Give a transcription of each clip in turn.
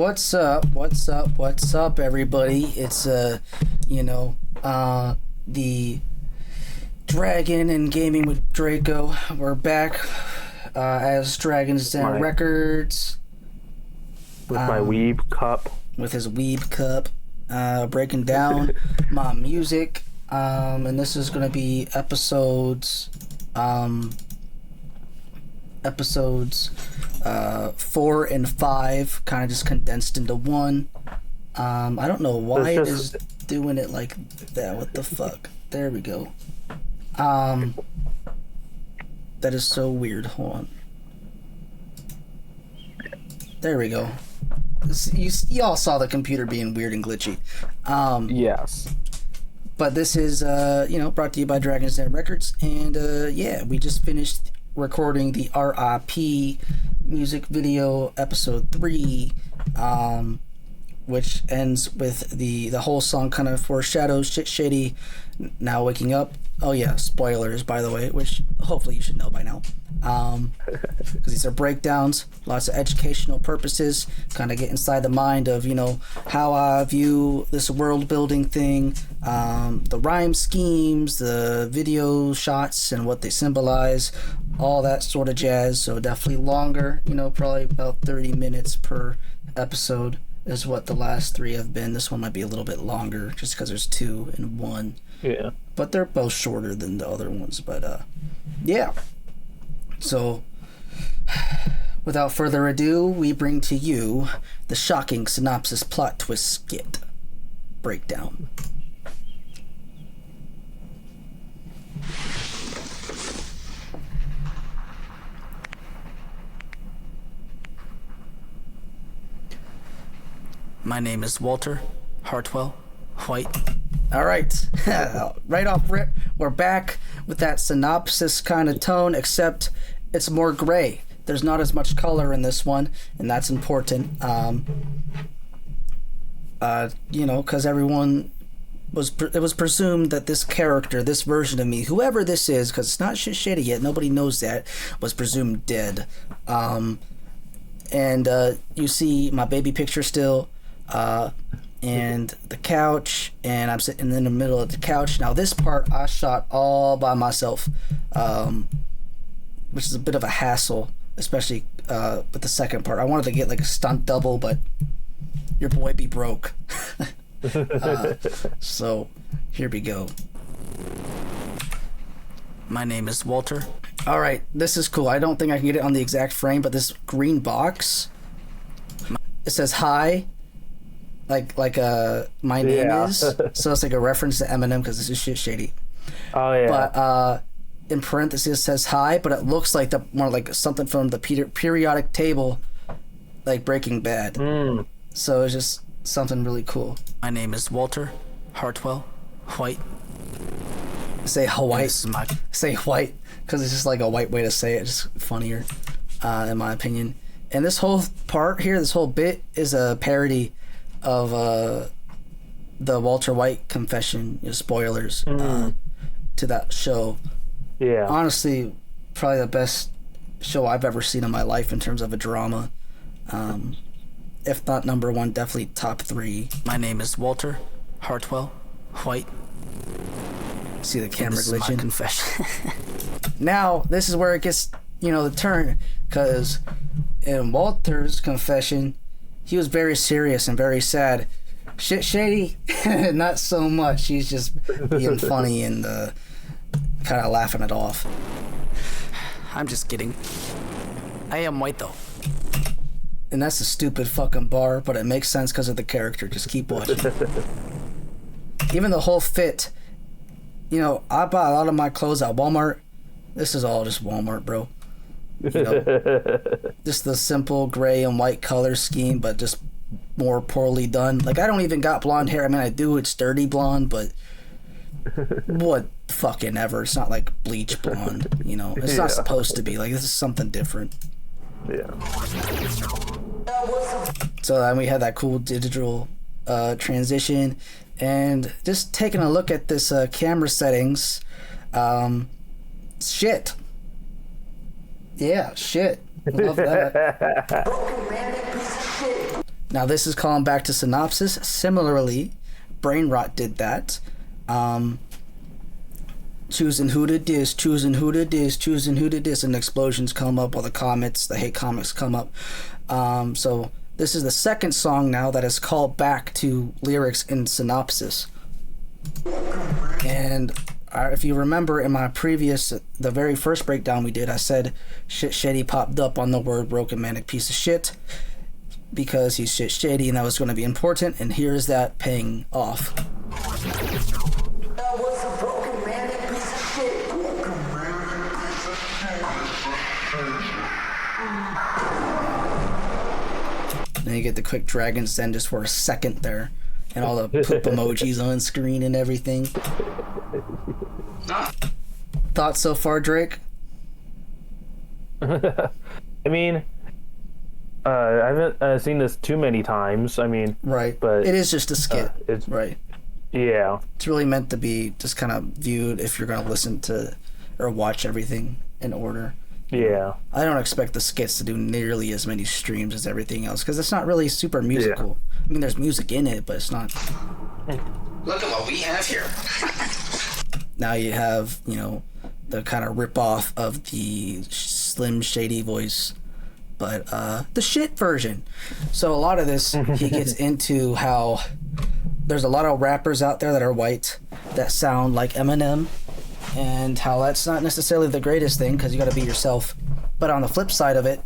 What's up? What's up? What's up, everybody? It's the Dragon and Gaming with Draco. We're back as Dragons and Records. With my weeb cup. With his weeb cup. Breaking down my music. And this is gonna be episodes 4 and 5, kind of just condensed into one. I don't know why it is doing it like that. What the fuck? There we go. That is so weird. Hold on. There we go. You all saw the computer being weird and glitchy. Yes. But this is, brought to you by Dragons and Records. And, we just finished recording the RIP music video episode 3, which ends with the whole song kind of foreshadows Shit Shady now waking up. Oh yeah, spoilers, by the way, which hopefully you should know by now. Because these are breakdowns, lots of educational purposes, kind of get inside the mind of, how I view this world building thing, the rhyme schemes, the video shots and what they symbolize, all that sort of jazz. So definitely longer, probably about 30 minutes per episode is what the last 3 have been. This one might be a little bit longer just because there's 2 in 1. Yeah. But they're both shorter than the other ones. But yeah. So without further ado, we bring to you the shocking synopsis plot twist skit breakdown. My name is Walter Hartwell White. All right, right off rip, we're back with that synopsis kind of tone, except it's more gray. There's not as much color in this one, and that's important. Because everyone it was presumed that this character, this version of me, whoever this is, because it's not Shit Shady yet, nobody knows that, was presumed dead. And you see my baby picture still. And the couch, and I'm sitting in the middle of the couch. Now this part I shot all by myself, which is a bit of a hassle, especially with the second part. I wanted to get like a stunt double, but your boy be broke. So here we go. My name is Walter. All right, this is cool. I don't think I can get it on the exact frame, but this green box, it says hi. Like my name is, so it's like a reference to Eminem because this is Shit Shady. Oh yeah. But in parentheses it says hi, but it looks like more like something from the periodic table, like Breaking Bad. So it's just something really cool. My name is Walter Hartwell White. Say White. Say white because it's just like a white way to say it. Just funnier, in my opinion. And this whole part here, this whole bit is a parody of the Walter White confession, spoilers to that show. Yeah. Honestly, probably the best show I've ever seen in my life in terms of a drama. If not number 1, definitely top 3. My name is Walter Hartwell White. See the camera glitching. Confession. Now this is where it gets, the turn, because in Walter's confession, he was very serious and very sad. Shit Shady, not so much. He's just being funny and kind of laughing it off. I'm just kidding. I am white though. And that's a stupid fucking bar, but it makes sense because of the character. Just keep watching. Even the whole fit. I buy a lot of my clothes at Walmart. This is all just Walmart, bro. Just the simple gray and white color scheme, but just more poorly done. Like, I don't even got blonde hair. I mean, I do. It's dirty blonde, but what fucking ever. It's not like bleach blonde, It's not supposed to be. Like, this is something different. Yeah. So then we had that cool digital transition, and just taking a look at this camera settings. Shit. Yeah, shit. Love that. Now this is calling back to synopsis. Similarly, Brain Rot did that. Choosing who to diss, choosing who to diss, choosing who to diss, and explosions come up, all the comments, the hate comics come up. So this is the second song now that is called back to lyrics in synopsis. And if you remember in my the very first breakdown we did, I said shit shady popped up on the word broken manic piece of shit because he's shit shady and that was going to be important, and here's that paying off. Then you get the quick Dragon's Den just for a second there, and all the poop emojis on screen and everything. Thoughts so far, Drake? I mean, I haven't seen this too many times. I mean, right, but it is just a skit, right? Yeah, it's really meant to be just kind of viewed if you're going to listen to or watch everything in order. Yeah, I don't expect the skits to do nearly as many streams as everything else because it's not really super musical. Yeah. I mean, there's music in it, but it's not. Look at what we have here. Now you have, the kind of rip-off of the Slim Shady voice, but the shit version. So a lot of this, he gets into how there's a lot of rappers out there that are white that sound like Eminem, and how that's not necessarily the greatest thing because you got to be yourself. But on the flip side of it,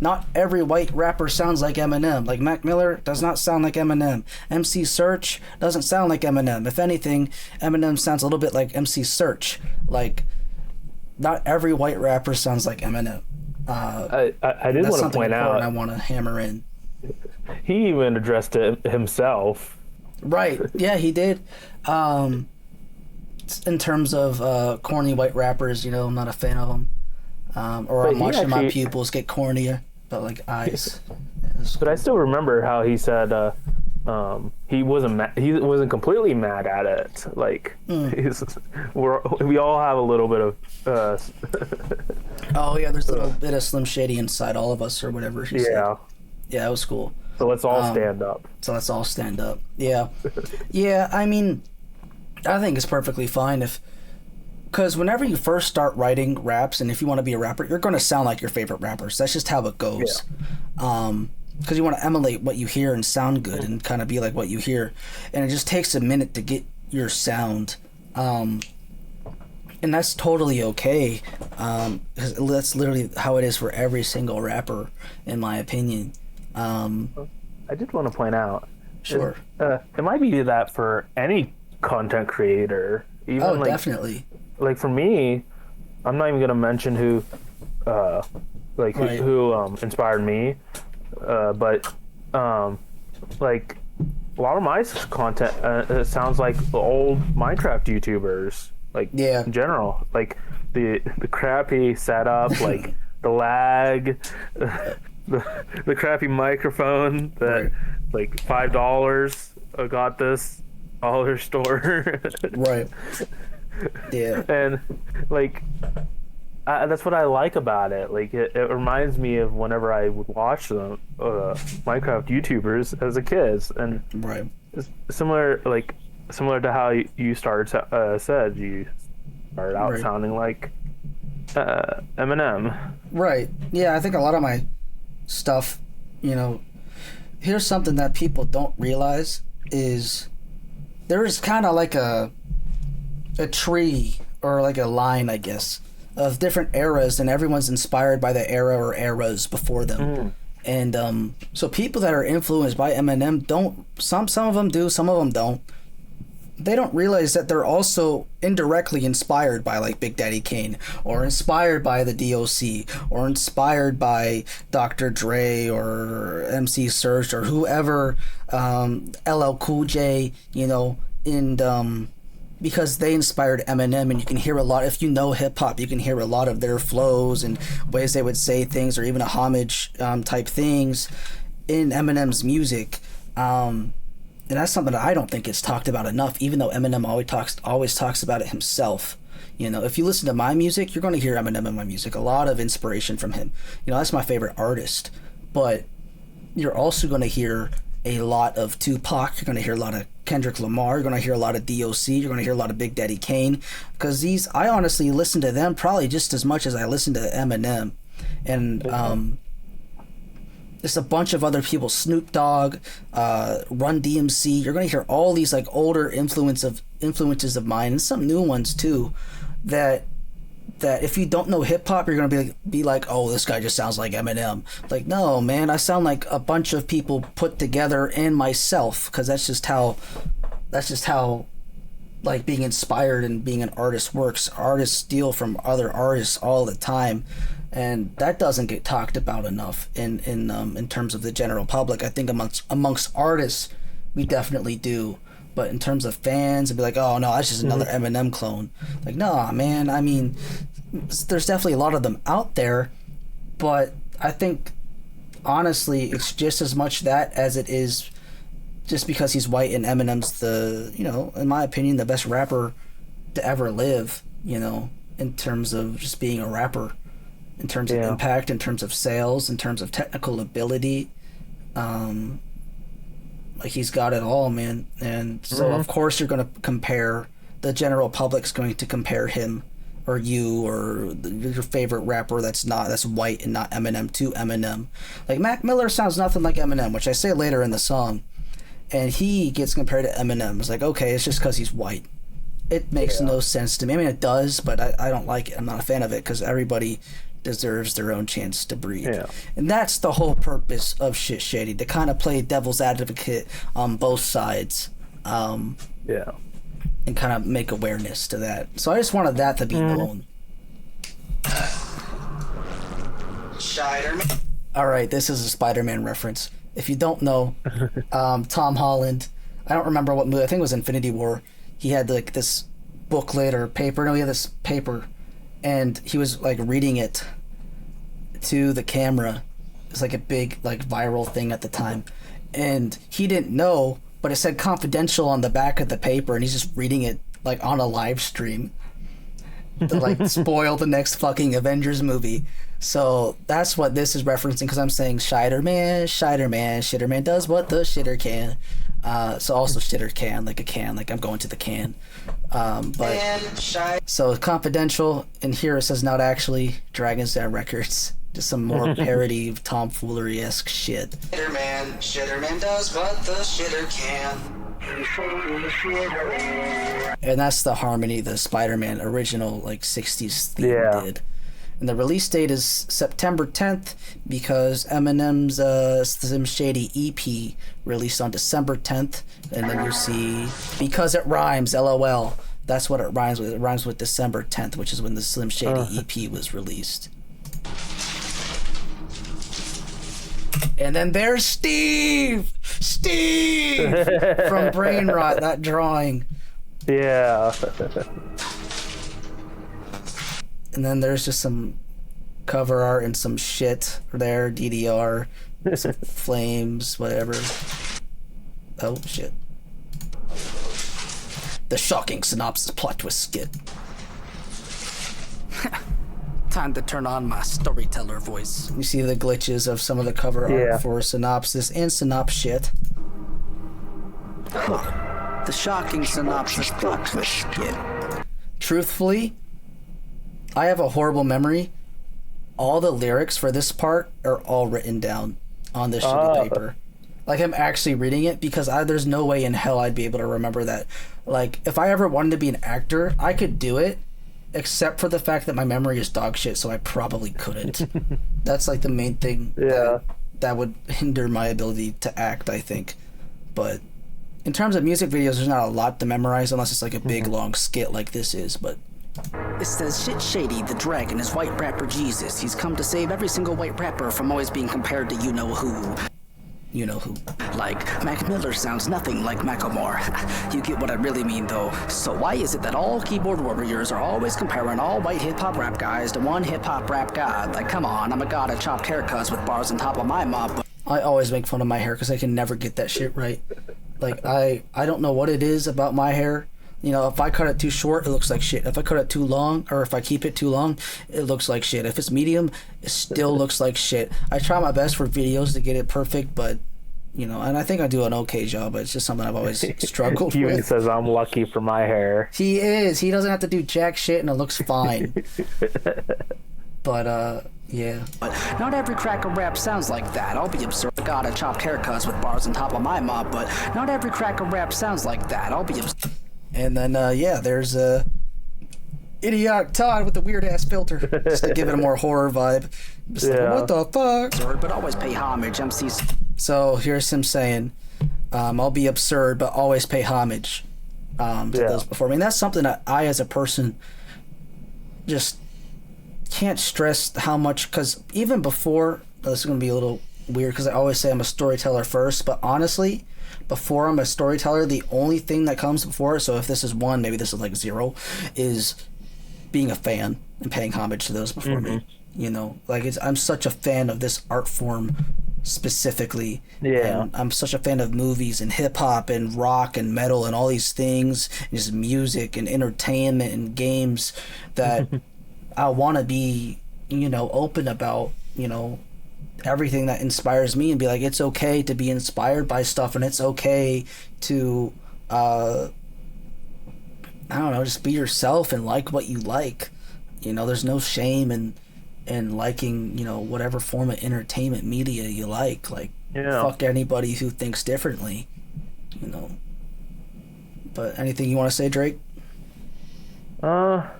not every white rapper sounds like Eminem. Like Mac Miller does not sound like Eminem. MC Search doesn't sound like Eminem. If anything, Eminem sounds a little bit like MC Search. Like, not every white rapper sounds like Eminem. I did want to point out. I want to hammer in. He even addressed it himself. Right. Yeah, he did. In terms of corny white rappers, I'm not a fan of them. Or I'm watching my pupils get cornier, but like eyes. But I still remember how he said he wasn't completely mad at it. Like we all have a little bit of. Oh yeah, there's a little bit of Slim Shady inside all of us, or whatever. She said. Yeah, that was cool. So let's all stand up. Yeah. Yeah, I mean, I think it's perfectly fine because whenever you first start writing raps, and if you want to be a rapper, you're going to sound like your favorite rappers. That's just how it goes. Because you want to emulate what you hear and sound good and kind of be like what you hear. And it just takes a minute to get your sound. And that's totally okay. Because that's literally how it is for every single rapper, in my opinion. I did want to point out. Sure. It might be that for any content creator. Even definitely. Like for me, I'm not even gonna mention who inspired me, but like a lot of my content it sounds like the old Minecraft YouTubers, in general, like the crappy setup, like the lag, the crappy microphone that like $5 got this dollar store. Right. Yeah. And like that's what I like about it. Like it reminds me of whenever I would watch them Minecraft YouTubers as a kid, and it's similar to how you said you started out sounding like Eminem. Right. Yeah, I think a lot of my stuff, here's something that people don't realize is there is kind of like a tree or like a line, I guess, of different eras, and everyone's inspired by the era or eras before them. And so people that are influenced by Eminem don't, some of them do, some of them don't. They don't realize that they're also indirectly inspired by like Big Daddy Kane, or inspired by the DOC, or inspired by Dr. Dre or MC Serge or whoever, LL Cool J, and because they inspired Eminem, and you can hear a lot, if you know hip-hop, you can hear a lot of their flows and ways they would say things, or even a homage type things in Eminem's music. And that's something that I don't think gets talked about enough, even though Eminem always talks about it himself. If you listen to my music, you're going to hear Eminem in my music. A lot of inspiration from him. That's my favorite artist. But you're also going to hear a lot of Tupac. You're gonna hear a lot of Kendrick Lamar. You're gonna hear a lot of DOC. You're gonna hear a lot of Big Daddy Kane, because I honestly listen to them probably just as much as I listen to Eminem, and there's a bunch of other people, Snoop Dogg, Run DMC. You're gonna hear all these like older influences of mine, and some new ones too, that if you don't know hip hop, you're gonna be like, oh, this guy just sounds like Eminem. Like, no, man, I sound like a bunch of people put together and myself, because that's just how like being inspired and being an artist works. Artists steal from other artists all the time, and that doesn't get talked about enough in terms of the general public. I think amongst artists, we definitely do. But in terms of fans, it'd be like, oh no, that's just another Eminem clone. Like, nah, man. I mean, there's definitely a lot of them out there, but I think honestly, it's just as much that as it is just because he's white and Eminem's in my opinion, the best rapper to ever live. In terms of just being a rapper, in terms of impact, in terms of sales, in terms of technical ability. Like, he's got it all, man. And so, of course, you're going to compare, the general public's going to compare him or you or your favorite rapper that's white and not Eminem to Eminem. Like, Mac Miller sounds nothing like Eminem, which I say later in the song. And he gets compared to Eminem. It's like, okay, it's just because he's white. It makes no sense to me. I mean, it does, but I don't like it. I'm not a fan of it, because everybody deserves their own chance to breathe. And that's the whole purpose of Shit Shady, to kind of play devil's advocate on both sides, and kind of make awareness to that. So I just wanted that to be known. Alright, this is a Spider-Man reference. If you don't know, Tom Holland, I don't remember what movie, I think it was Infinity War, he had like this booklet or paper, he had this paper, and he was like reading it to the camera. It's like a big like viral thing at the time, and he didn't know, but it said confidential on the back of the paper, and he's just reading it like on a live stream to like spoil the next fucking Avengers movie. So that's what this is referencing, because I'm saying Shitterman does what the shitter can. So also shitter can, like a can, like I'm going to the can. So confidential, and here it says not actually Dragon's Den Records. Just some more parody of tomfoolery-esque shit. Shitterman does what the shitter can. And that's the harmony the Spider-Man original like 60s theme did. And the release date is September 10th, because Eminem's Slim Shady EP released on December 10th. And then you see, because it rhymes, LOL. That's what it rhymes with. It rhymes with December 10th, which is when the Slim Shady EP was released. And then there's Steve from Brain Rot, that drawing. Yeah. And then there's just some cover art and some shit there, DDR, some flames, whatever. Oh, shit. The shocking synopsis plot twist skit. Time to turn on my storyteller voice. You see the glitches of some of the cover art for synopsis and synopsis shit. The shocking synopsis plot twist skit. Truthfully, I have a horrible memory. All the lyrics for this part are all written down on this shitty paper. Like, I'm actually reading it, because there's no way in hell I'd be able to remember that. Like, if I ever wanted to be an actor, I could do it, except for the fact that my memory is dog shit, so I probably couldn't. That's like the main thing that would hinder my ability to act, I think. But in terms of music videos, there's not a lot to memorize unless it's like a big long skit like this is, but it says, Shit Shady, the Dragon, is white rapper Jesus. He's come to save every single white rapper from always being compared to you-know-who. You-know-who. Like, Mac Miller sounds nothing like Macklemore. You get what I really mean, though. So why is it that all keyboard warriors are always comparing all white hip-hop rap guys to one hip-hop rap god? Like, come on, I'm a god of chopped haircuts with bars on top of my mop. I always make fun of my hair, because I can never get that shit right. Like, I don't know what it is about my hair. You know, if I cut it too short, it looks like shit. If I cut it too long, or if I keep it too long, it looks like shit. If it's medium, it still looks like shit. I try my best for videos to get it perfect, but You know, and I think I do an okay job, but it's just something I've always struggled He with. says I'm lucky for my hair. He is. He doesn't have to do jack shit, and it looks fine. But, yeah. But not every cracker rap sounds like that. I'll be absurd. Got a chopped haircuts with bars on top of my mob, but not every cracker rap sounds like that. I'll be absurd. And then, yeah, there's Idiotic Todd with the weird-ass filter. Just to give it a more horror vibe. Just like, what the fuck? But always pay homage. MCs. So here's him saying, I'll be absurd, but always pay homage to those before me. And that's something that I, as a person, just can't stress how much, because even before, this is going to be a little weird, because I always say I'm a storyteller first, but honestly, before I'm a storyteller, the only thing that comes before it, so if this is 1, maybe this is like 0, is being a fan and paying homage to those before me. You know, like I'm such a fan of this art form specifically. Yeah. And I'm such a fan of movies and hip hop and rock and metal and all these things, and just music and entertainment and games that I want to be, you know, open about, you know, everything that inspires me, and be like, it's okay to be inspired by stuff, and it's okay to I don't know, just be yourself and like what you like. You know, there's no shame in liking, you know, whatever form of entertainment media you like. Like, fuck anybody who thinks differently, you know. But anything you want to say, Drake? I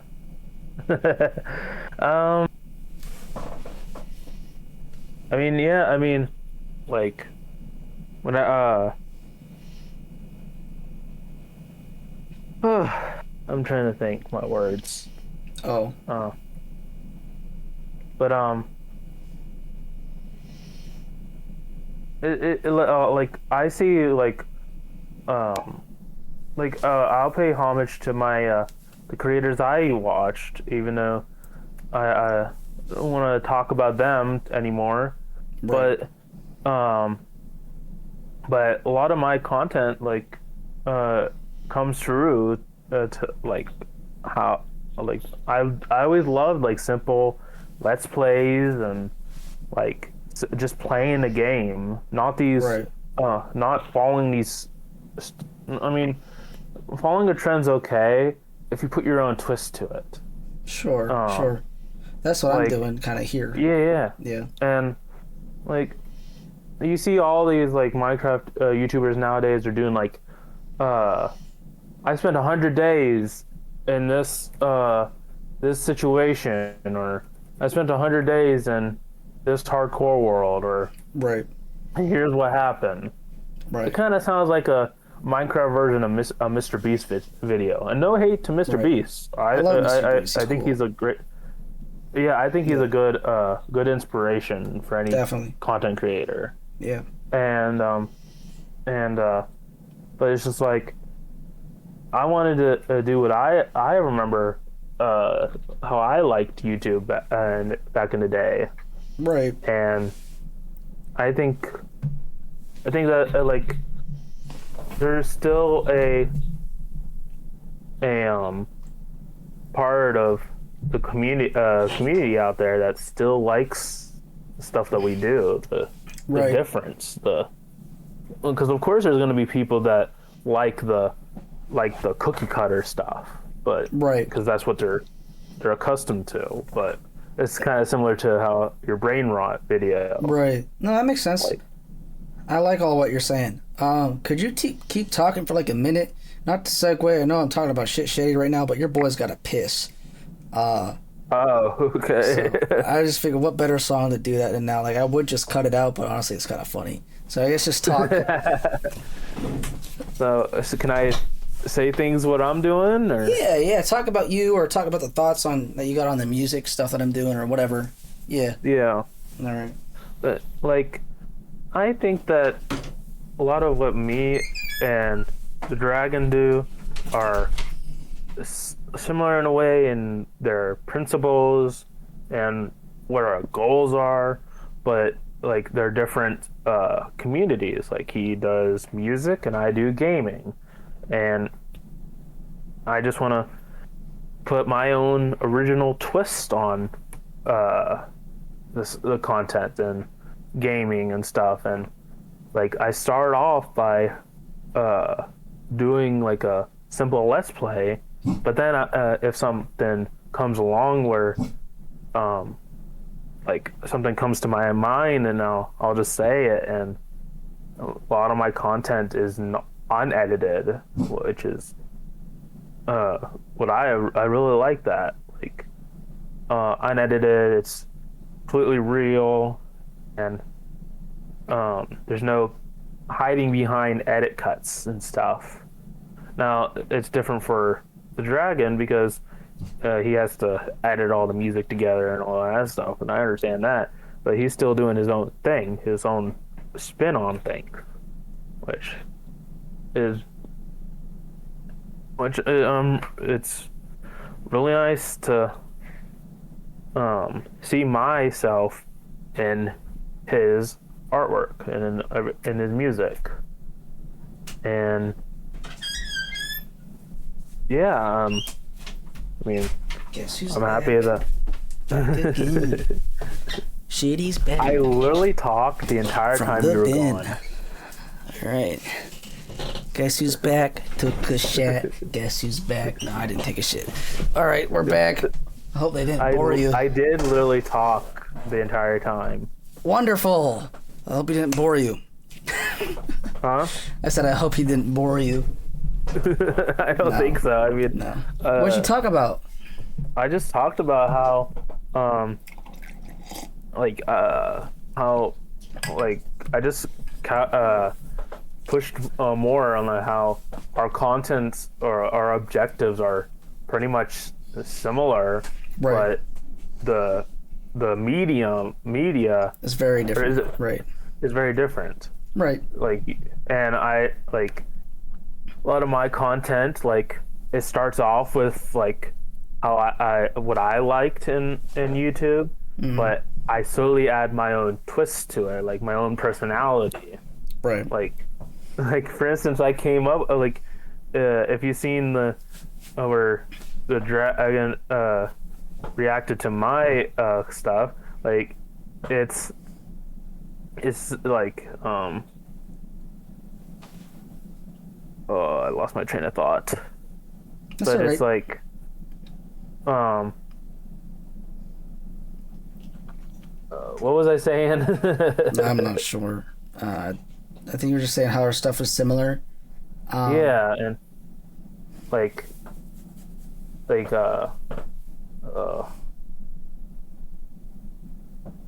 mean, like, when I'm trying to think my words. Oh. But like I see like I'll pay homage to my the creators I watched, even though I don't want to talk about them anymore. Right. But a lot of my content like comes through to like how like I always loved like simple let's plays and like just playing the game, not these not following these. I mean, following a trend's okay if you put your own twist to it. Sure. That's what like, I'm doing kind of here. Yeah. And like you see all these like Minecraft YouTubers nowadays are doing like I spent 100 days in this situation, or I spent 100 days in this hardcore world, or here's what happened. It kind of sounds like a Minecraft version of a Mr. Beast video. And no hate to Mr. Beast. I think he's a great. Yeah, I think he's a good inspiration for any content creator. Yeah. And but it's just like I wanted to do what I remember how I liked YouTube back in the day. Right. And I think that like there's still a part of the community out there that still likes the stuff that we do, the difference, because of course there's going to be people that like the cookie cutter stuff, but because that's what they're accustomed to. But it's kind of similar to how your brain rot video. Right. No, that makes sense. I like all what you're saying. Could you keep talking for like a minute? Not to segue. I know I'm talking about shit shady right now, but your boy's got to piss. Oh, okay. So I just figured, what better song to do that than now? Like, I would just cut it out, but honestly, it's kind of funny. So I guess just talk. So can I say things what I'm doing, or? Yeah. Talk about you, or talk about the thoughts that you got on the music stuff that I'm doing, or whatever. Yeah. Yeah. All right. But like, I think that a lot of what me and the Dragon do are similar in a way in their principles and what our goals are, but like they're different communities. Like he does music and I do gaming, and I just want to put my own original twist on the content and gaming and stuff, and like I start off by doing like a simple let's play, but then if something comes along where like something comes to my mind, and I'll just say it, and a lot of my content is unedited, which is what I really like that, like unedited. It's completely real, and there's no hiding behind edit cuts and stuff. Now it's different for the Dragon because he has to edit all the music together and all that stuff, and I understand that, but he's still doing his own thing, his own spin on things, which it's really nice to see myself in his artwork and in his music. And yeah, I mean, I'm happy that Shitty's back. I literally talked the entire time you were gone. Alright. Guess who's back? Took a shit. Guess who's back? No, I didn't take a shit. Alright, we're back. I hope they didn't bore you. I did literally talk the entire time. Wonderful. I hope he didn't bore you. Huh? I said I hope he didn't bore you. I don't think so. I mean, no. What'd you talk about? I just talked about how I just pushed more on how our contents or our objectives are pretty much similar, right. But the media is very different. Is very different. Right. Like, and I like a lot of my content, like it starts off with like how I what I liked in YouTube, but I slowly add my own twist to it, like my own personality. Right. Like for instance, I came up if you've seen where the Dragon reacted to my stuff, like it's like I lost my train of thought. That's but right. It's like what was I saying? I'm not sure. I think you were just saying how our stuff is similar. Yeah, and I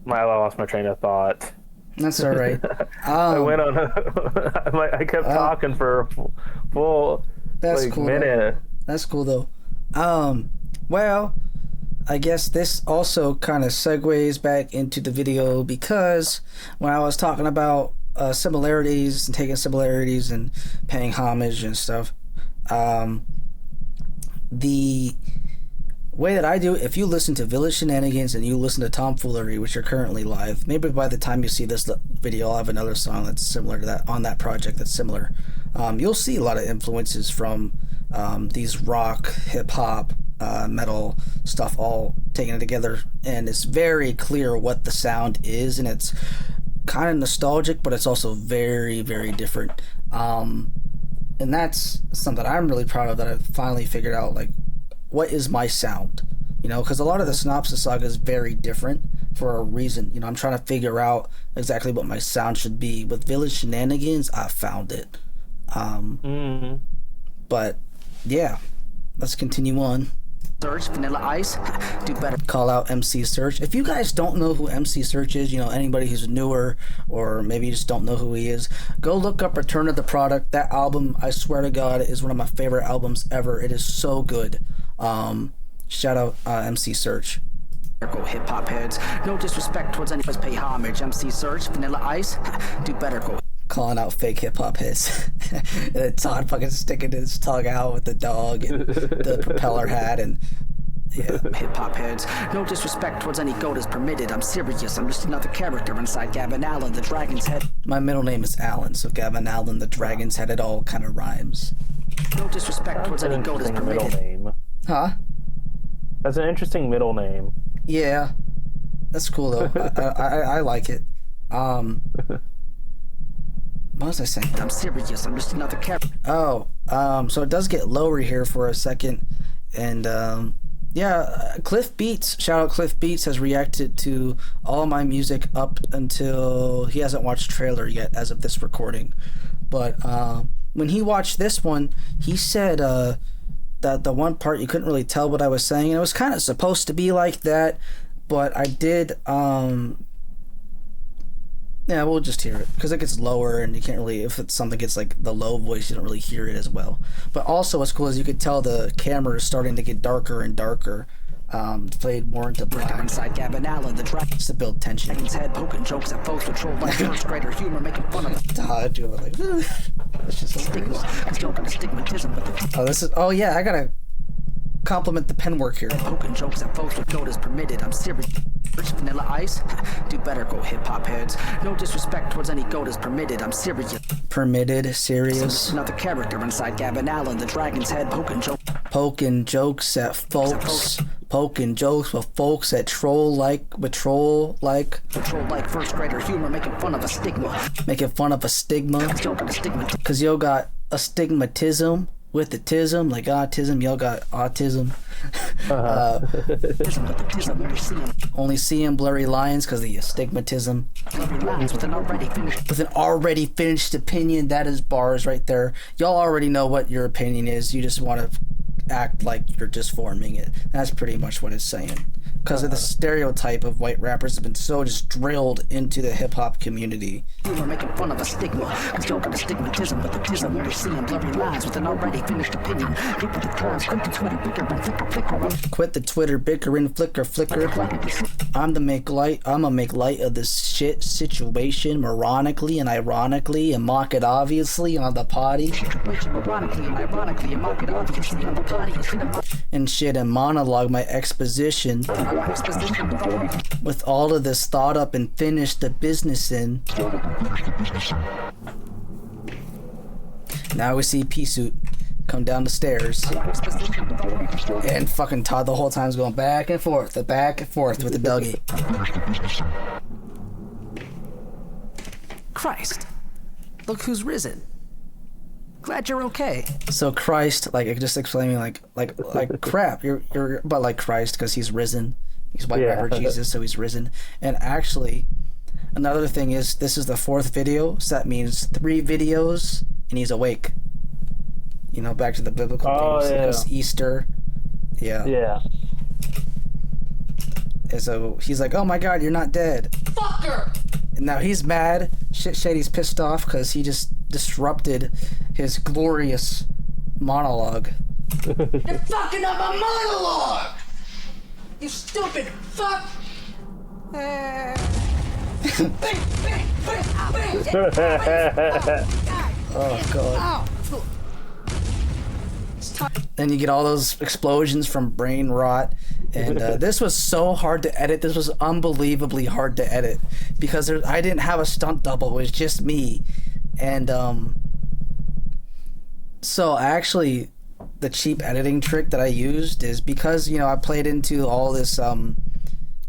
lost my train of thought. That's all right. I went on. I kept talking for a full cool, minute. Though. That's cool though. Well, I guess this also kind of segues back into the video, because when I was talking about similarities and taking similarities and paying homage and stuff, the way that I do it, if you listen to Village Shenanigans and you listen to Tomfoolery, which are currently live, maybe by the time you see this video I'll have another song that's similar to that on that project that's similar. You'll see a lot of influences from these rock, hip-hop, metal stuff all taken together, and it's very clear what the sound is, and it's kind of nostalgic, but it's also very, very different. And that's something I'm really proud of, that I've finally figured out, like, what is my sound? You know, because a lot of the Synopsis saga is very different for a reason. You know, I'm trying to figure out exactly what my sound should be. With Village Shenanigans, I found it. But yeah, let's continue on. Search Vanilla Ice, do better. Call out MC Search. If you guys don't know who MC Search is, you know, anybody who's newer, or maybe you just don't know who he is, go look up Return of the Product. That album, I swear to God, is one of my favorite albums ever. It is so good. Shout out MC Search. Hip hop heads, no disrespect towards anyone. Pay homage. MC Search, Vanilla Ice, do better. Calling out fake hip hop hits. And Todd fucking sticking his tongue out with the dog and the propeller hat, and yeah. Hip hop heads, no disrespect towards any goat is permitted. I'm serious. I'm just another character inside Gavin Allen, the Dragon's Head. My middle name is Allen, so Gavin Allen, the Dragon's Head, it all kind of rhymes. No disrespect towards any goat is permitted. Middle name. Huh? That's an interesting middle name. Yeah, that's cool though. I like it. What was I saying? I'm serious. I'm just another character. Oh, so it does get lower here for a second, and yeah, Cliff Beats, shout out Cliff Beats, has reacted to all my music up until he hasn't watched trailer yet as of this recording, but when he watched this one, he said that the one part you couldn't really tell what I was saying, and it was kind of supposed to be like that, but I did yeah, we'll just hear it because it gets lower and you can't really, if it's something gets like the low voice, you don't really hear it as well. But also what's cool is you could tell the camera is starting to get darker and darker, played more into black. Inside Gavin Allen, the dragon Just to build tension. Dragon's head poking jokes at folks with troll like first grader humor, making fun of the Todd doing like it's just stigma. I'm joking astigmatism with the oh, this is, oh yeah, I gotta compliment the pen work here. poking jokes at folks with goat is permitted. I'm serious. Vanilla Ice? Do better, go hip-hop heads. No disrespect towards any goat is permitted. I'm serious. Permitted, serious. Another character inside Gavin Allen, the dragon's head poking jokes. Poking jokes at folks. Poking jokes with folks that troll like Troll like first grader humor, making fun of a stigma. making fun of a stigma. Joking astigmatism. Cause yo got astigmatism with the tism, like autism, y'all got autism. Only seeing blurry lines because the astigmatism. With an already finished opinion, that is bars right there. Y'all already know what your opinion is. You just want to act like you're just forming it. That's pretty much what it's saying. Because of the stereotype of white rappers have been so just drilled into the hip-hop community. We're making fun of a stigma. I'm joking astigmatism with the tism. We're seeing blurry lines with an already finished opinion. Get with the times, quit the Twitter, bicker, and flicker. Quit the Twitter, bickering, flicker. I'ma make light of this shit situation moronically and ironically and mock it obviously on the potty. Ironically and ironically and mock it obviously on the potty. And shit and monologue my exposition. With all of this thought up and finished the business in. Now we see P-Suit come down the stairs. And fucking Todd the whole time's going back and forth with the doggy. Christ, look who's risen. Glad you're okay. So Christ, like just explaining like crap, you're but like Christ because he's risen. He's white rapper Jesus, so he's risen. And actually, another thing is this is the 4th video, so that means 3 videos and he's awake. You know, back to the biblical things. Yeah. It's Easter. Yeah. Yeah. And so he's like, "Oh my God, you're not dead." Fucker! And now he's mad. Shady's pissed off because he just disrupted his glorious monologue. You're fucking up my monologue! You stupid fuck! Oh God. Then you get all those explosions from brain rot. And this was so hard to edit. This was unbelievably hard to edit because I didn't have a stunt double. It was just me. And so actually the cheap editing trick that I used is because, you know, I played into all this kind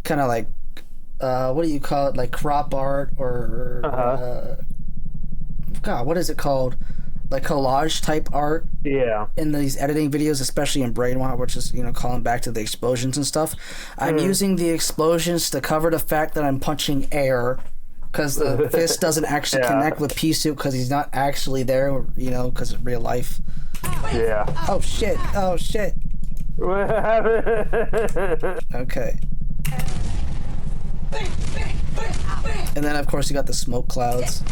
of like what do you call it, like crop art or God, what is it called, like collage type art in these editing videos, especially in Brainwash, which is, you know, calling back to the explosions and stuff. I'm using the explosions to cover the fact that I'm punching air because the fist doesn't actually connect with P-Suit because he's not actually there, you know, because of real life. Oh shit. What happened? Okay. And then of course you got the smoke clouds.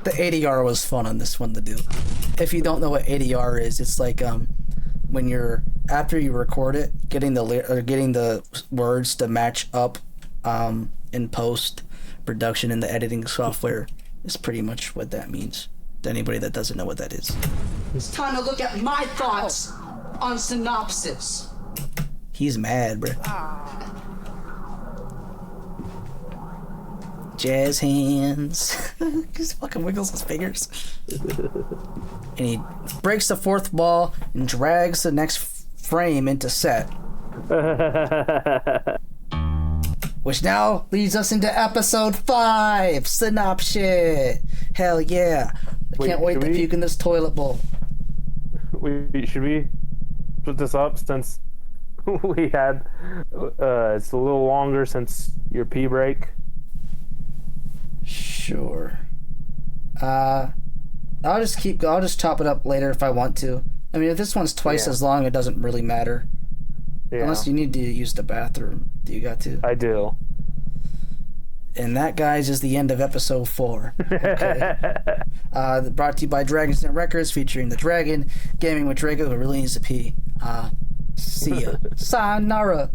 The ADR was fun on this one to do. If you don't know what ADR is, it's like when you're, after you record it, getting the words to match up in post production in the editing software is pretty much what that means to anybody that doesn't know what that is. It's time to look at my thoughts on synopsis. He's mad, bro. Jazz hands. He just fucking wiggles his fingers. And he breaks the 4th wall and drags the next frame into set. Which now leads us into episode 5, synopsis. Hell yeah. I can't wait to puke in this toilet bowl. Should we put this up since we had, it's a little longer since your pee break? Sure. I'll just chop it up later if I want to. I mean, if this one's twice as long, it doesn't really matter. Yeah. Unless you need to use the bathroom. Do you got to? I do. And that, guys, is the end of episode 4. Okay. Brought to you by Dragon's Den Records, featuring the Dragon, Gaming with Draco, who really needs to pee. See ya. Sayonara.